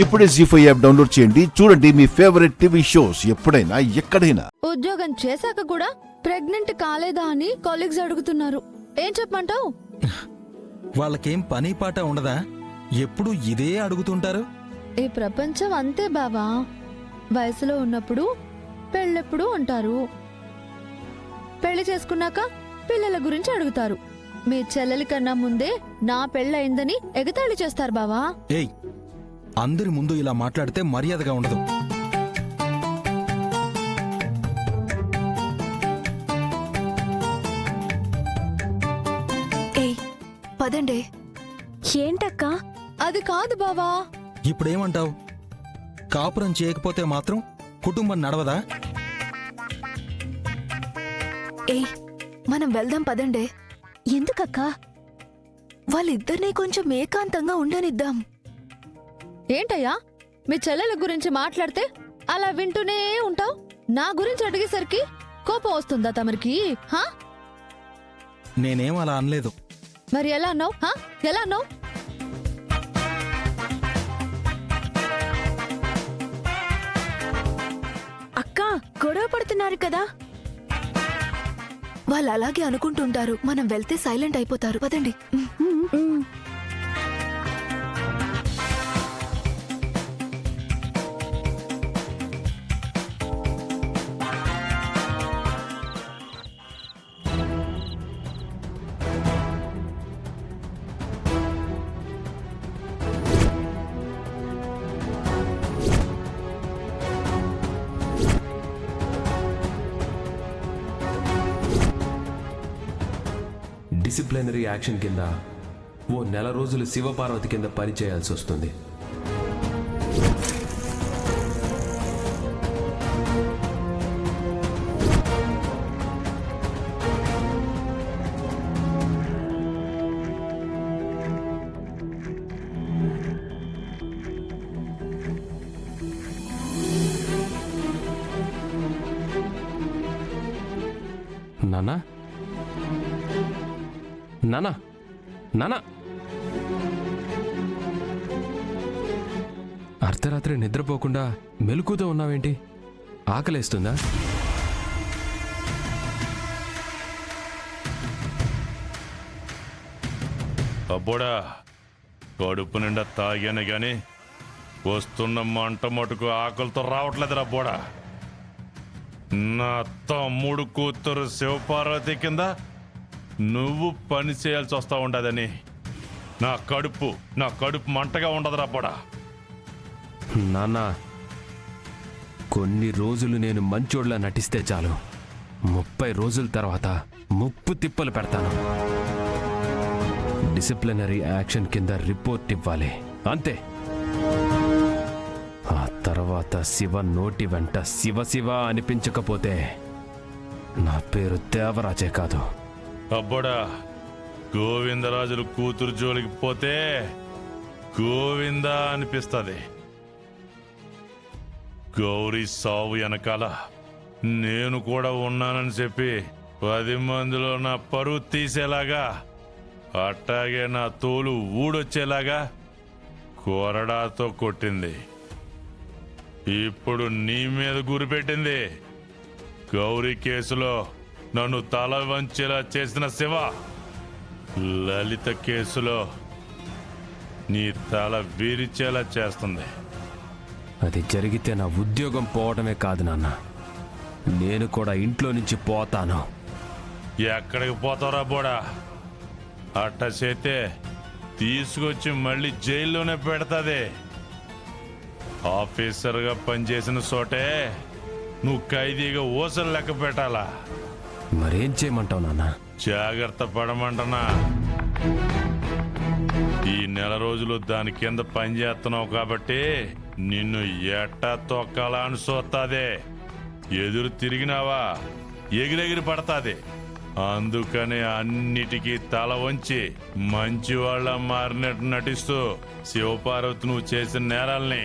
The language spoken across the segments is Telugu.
ఇప్పుడే జీ5 యాప్ డౌన్లోడ్ చేయండి. చూడండి మీ ఫేవరెట్ టీవీ షోస్ ఎప్పుడైనా ఎక్కడైనా. ఉద్యోగం చేశాక కూడా ప్రెగ్నెంట్ కాలేదా అని కొలీగ్స్ అడుగుతున్నారు. ఏం చెప్పమంటావు? వాళ్ళకేం పని పాట ఉండదా? ఎప్పుడు ఇదే అడుగుతుంటారు. ఈ ప్రపంచం అంతే బావా. వయసులో ఉన్నప్పుడు పెళ్ళెప్పుడు అంటారు, పెళ్లి చేసుకున్నాక పిల్లల గురించి అడుగుతారు. మీ చెల్లెలి కన్నా ముందే నా పెళ్ళయిందని ఎగతాళి చేస్తారు బావా. ఏయ్, అందరి ముందు ఇలా మాట్లాడితే మర్యాదగా ఉండదు. ఏయ్ పదండే. ఏంటక్కా? అది కాదు బావా. ఇప్పుడేమంటావు? కాపురం చేయకపోతే మాత్రం కుటుంబం నడవదా? ఏయ్ మనం వెళ్దాం పదండే. ఎందుకక్కా? వాళ్ళిద్దరినీ కొంచెం ఏకాంతంగా ఉండనిద్దాం. ఏంటయ్యా, మీ చెల్లెల గురించి మాట్లాడితే అలా వింటూనే ఉంటావు? నా గురించి అడిగేసరికి కోపం వస్తుందా తమరికి? హా? నేనేం అలా అనలేదు. మరి ఎలా అన్నావు? ఎలా అన్నావు? అక్కా గొడవ పడుతున్నారు కదా. వాళ్ళు అలాగే అనుకుంటుంటారు. మనం వెళ్తే సైలెంట్ అయిపోతారు. పదండి. డిసిప్లినరీ యాక్షన్ కింద ఓ నెల రోజులు శివపార్వతి కింద పనిచేయాల్సి వస్తుంది. నానా నానా నానా, అర్ధరాత్రి నిద్రపోకుండా మెలకుతో ఉన్నావేంటి? ఆకలేస్తుందా? అబ్బోడా, కడుపు నిండా తాగాను గాని వస్తున్న మంట మటుకు ఆకలితో రావట్లేదురా అబ్బోడా. నా తమ్ముడు కూతురు శివపార్వతి కింద నువ్వు పని చేయాల్సి వస్తా ఉండదని నా కడుపు మంటగా ఉండదురా అబ్బోడా. నాన్నా, కొన్ని రోజులు నేను మంచోడ్లా నటిస్తే చాలు, 30 రోజుల తర్వాత ముప్పు తిప్పలు పెడతాను. డిసిప్లినరీ యాక్షన్ కింద రిపోర్ట్ ఇవ్వాలి, అంతే. ఆ తర్వాత శివ నోటి వెంట శివ శివ అనిపించకపోతే నా పేరు దేవరాజే కాదు. అబ్బోడా, గోవిందరాజులు కూతురు జోలికి పోతే గోవిందా అనిపిస్తుంది. గౌరీ సావు వెనకాల నేను కూడా ఉన్నానని చెప్పి 10 మందిలో నా పరువు తీసేలాగా, అట్టాగే నా తోలు ఊడొచ్చేలాగా కొరడాతో కొట్టింది. ఇప్పుడు నీ మీద గురిపెట్టింది. గౌరీ కేసులో నన్ను తల వంచేలా చేసిన శివ, లలిత కేసులో నీ తల విరిచేలా చేస్తుంది. అది జరిగితే నా ఉద్యోగం పోవడమే కాదు నాన్న, నేను కూడా ఇంట్లో నుంచి పోతాను. ఎక్కడికి పోతారా బోడా? అట్ట చేతే తీసుకొచ్చి మళ్ళీ జైల్లోనే పెడతాది. ఆఫీసర్గా పనిచేసిన చోటే నువ్వు ఖైదీగా ఊసలు లెక్క పెట్టాలా? మరేం చేయమంటావు నాన్న? జాగ్రత్త పడమంటనా? ఈ నెల రోజులు దాని కింద పని చేస్తున్నావు కాబట్టి నిన్ను ఎట్టా తొక్కాలా అని చూస్తాదే. ఎదురు తిరిగినావా ఎగిరెగిరి పడతాది. అందుకనే అన్నిటికీ తల వంచి మంచివాళ్ళ మారినట్టు నటిస్తూ శివపార్వతి నువ్వు చేసిన నేరాల్ని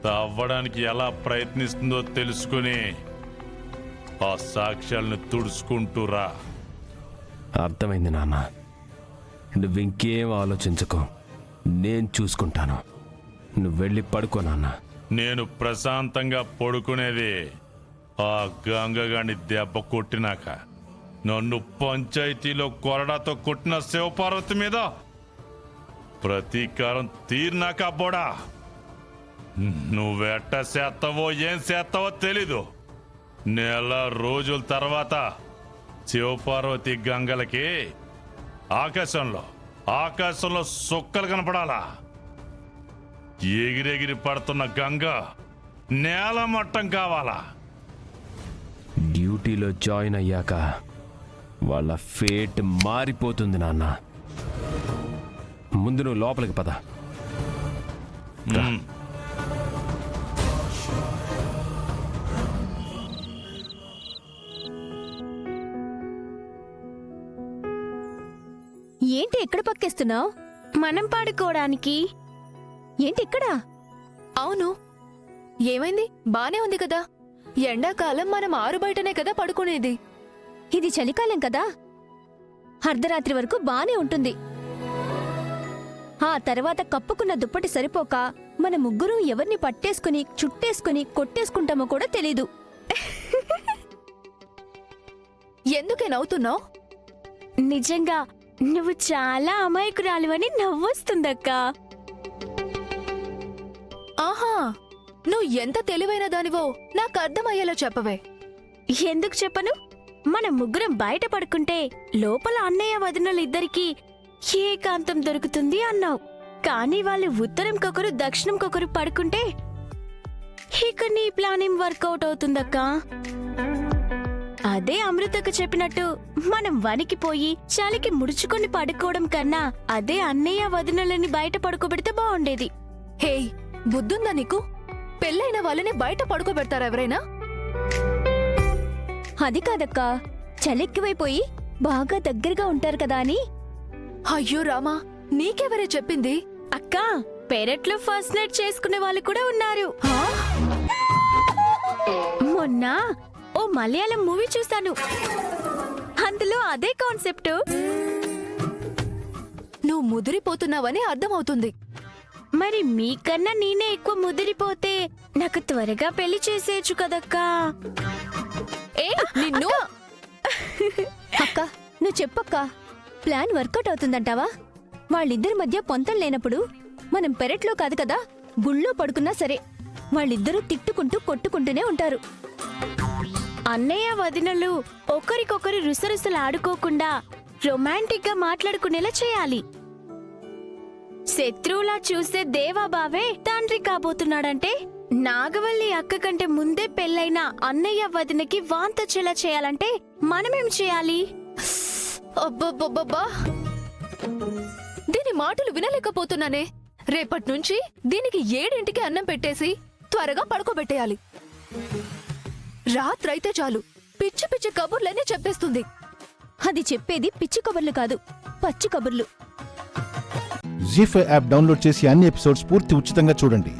తవ్వడానికి ఎలా ప్రయత్నిస్తుందో తెలుసుకుని ఆ సాక్ష్యాలను తుడుచుకుంటూరా. అర్థమైంది నాన్న, నువ్వింకేం ఆలోచించకు, నేను చూసుకుంటాను. నువ్వు వెళ్ళి పడుకో నాన్న. నేను ప్రశాంతంగా పడుకునేది ఆ గంగగాని దెబ్బ కొట్టినాక. నన్ను పంచాయతీలో కొరడాతో కొట్టిన శివపార్వతి మీద ప్రతీకారం తీరినాక బోడా. నువ్వెట్ట చేస్తావో ఏం చేస్తావో తెలీదు. నెల రోజుల తర్వాత శివపార్వతి గంగలకి ఆకాశంలో సుక్కలు కనపడాలా. ఎగిరెగిరి పడుతున్న గంగ నేల మట్టం కావాలా. డ్యూటీలో జాయిన్ అయ్యాక వాళ్ళ ఫేట్ మారిపోతుంది నాన్న. ముందు నువ్వు లోపలికి పద. ఉమ్. ఏంటి ఎక్కడ పక్కేస్తున్నావు? మనం పాడుకోవడానికి. ఏంటి ఇక్కడ? అవును, ఏమైంది? బానే ఉంది కదా. ఎండాకాలం మనం ఆరు బయటనే కదా పడుకునేది. ఇది చలికాలం కదా, అర్ధరాత్రి వరకు బానే ఉంటుంది. ఆ తర్వాత కప్పుకున్న దుప్పటి సరిపోక మన ముగ్గురు ఎవరిని పట్టేసుకుని చుట్టేసుకుని కొట్టేసుకుంటామో కూడా తెలీదు. ఎందుకే నవ్వుతున్నావు? నిజంగా నువ్వు చాలా అమాయకురాలివని నవ్వొస్తుందక్కా. ఆహా, నువ్వు ఎంత తెలివైన దానివో నాకు అర్థమయ్యేలా చెప్పవే. ఎందుకు చెప్పను? మన ముగ్గురం బయట పడుకుంటే లోపల అన్నయ్య వదినలిద్దరికీ ఏకాంతం దొరుకుతుంది అన్నావు. కానీ వాళ్ళు ఉత్తరంకొకరు దక్షిణంకొకరు పడుకుంటే ఇక నీ ప్లానింగ్ వర్కౌట్ అవుతుందక్కా. అదే అమృతకు చెప్పినట్టు మనం వణికిపోయి చలికి ముడుచుకొని పడుకోవడం కన్నా అదే అన్నయ్య వదినలని బయట పడుకోబెడితే బాగుండేది. హేయ్, బుద్ధుందా నీకు? పెళ్ళైన వాళ్ళని బయట పడుకోబెడతారా ఎవరైనా? అది కాదక్కా, చలెక్కువైపోయి బాగా దగ్గరగా ఉంటారు కదా అని. అయ్యో రామా, నీకెవరే చెప్పింది? అక్కా, పెరట్లో ఫస్ట్ నైట్ చేసుకునే వాళ్ళు కూడా ఉన్నారు. మొన్న ఓ మలయాళం మూవీ చూశాను. అందులో అదే కాన్సెప్ట్. నువ్వు ముదిరిపోతున్నావని అర్థమవుతుంది. మరి మీకన్నా నేనే ఎక్కువ ముదిరిపోతే నాకు త్వరగా పెళ్లి చేసేయచ్చు కదక్కా. ఏ నిన్ను అక్క, నువ్వు చెప్పక్క, ప్లాన్ వర్కౌట్ అవుతుందంటావా? వాళ్ళిద్దరి మధ్య పొంతం లేనప్పుడు మనం పెరట్లో కాదు కదా, గుళ్ళో పడుకున్నా సరే వాళ్ళిద్దరూ తిట్టుకుంటూ కొట్టుకుంటూనే ఉంటారు. అన్నయ్య వదినలు ఒకరికొకరు రుసరుసలు ఆడుకోకుండా రొమాంటిక్ గా మాట్లాడుకునేలా చేయాలి. శత్రువులా చూసే దేవాబావే తండ్రి కాబోతున్నాడంటే నాగవల్లి అక్క కంటే ముందే పెళ్ళైన అన్నయ్య వదినకి వాంతొచ్చేలా చేయాలంటే మనమేం చేయాలి? అబ్బబ్బబ్బబ్బా, దీని మాటలు వినలేకపోతున్నానే. రేపట్నుంచి దీనికి 7ంటికి అన్నం పెట్టేసి త్వరగా పడుకోబెట్టేయాలి. రాత్రైతే చాలు పిచ్చి పిచ్చి కబుర్లన్నీ చెప్పేస్తుంది. అది చెప్పేది పిచ్చి కబుర్లు కాదు, పచ్చి కబుర్లు. జీ5 యాప్ డౌన్లోడ్ చేసి అన్ని ఎపిసోడ్స్ పూర్తి ఉచితంగా చూడండి.